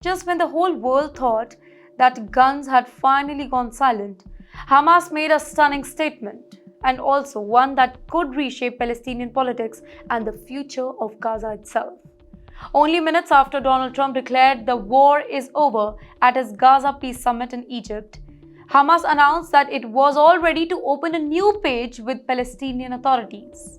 Just when the whole world thought that guns had finally gone silent, Hamas made a stunning statement, and also one that could reshape Palestinian politics and the future of Gaza itself. Only minutes after Donald Trump declared the war is over at his Gaza Peace Summit in Egypt, Hamas announced that it was all ready to open a new page with Palestinian authorities.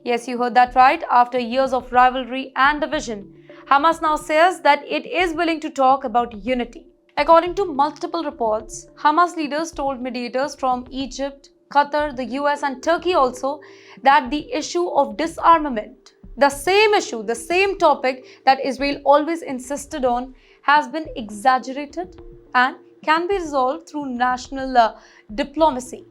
Yes, you heard that right. After years of rivalry and division, Hamas now says that it is willing to talk about unity. According to multiple reports, Hamas leaders told mediators from Egypt, Qatar, the US, and Turkey also that the issue of disarmament, the same issue, the same topic that Israel always insisted on, has been exaggerated and can be resolved through national diplomacy.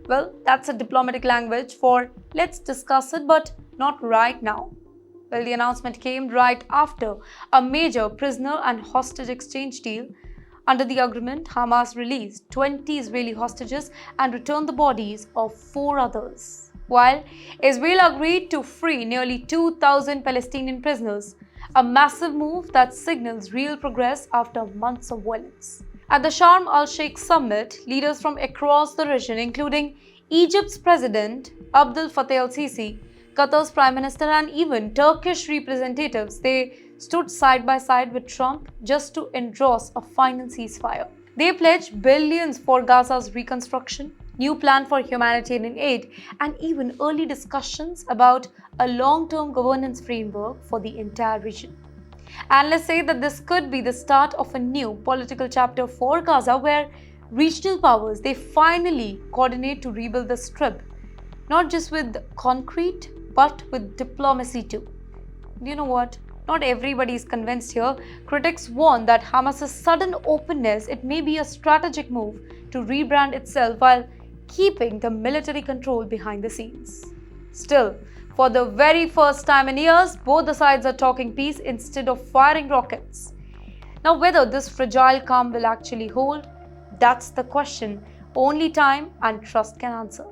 Well, that's a diplomatic language for let's discuss it, but not right now. Well, the announcement came right after a major prisoner and hostage exchange deal. Under the agreement, Hamas released 20 Israeli hostages and returned the bodies of 4 others, while Israel agreed to free nearly 2,000 Palestinian prisoners, a massive move that signals real progress after months of violence. At the Sharm el-Sheikh summit, leaders from across the region, including Egypt's president Abdel Fattah el-Sisi, Qatar's prime minister, and even Turkish representatives, they stood side by side with Trump just to endorse a final ceasefire. They pledged billions for Gaza's reconstruction, new plan for humanitarian aid, and even early discussions about a long-term governance framework for the entire region. Analysts say that this could be the start of a new political chapter for Gaza, where regional powers, they finally coordinate to rebuild the Strip, not just with concrete but with diplomacy too. You know what? Not everybody is convinced here. Critics warn that Hamas's sudden openness, it may be a strategic move to rebrand itself while keeping the military control behind the scenes. Still, for the very first time in years, both the sides are talking peace instead of firing rockets. Now, whether this fragile calm will actually hold, that's the question only time and trust can answer.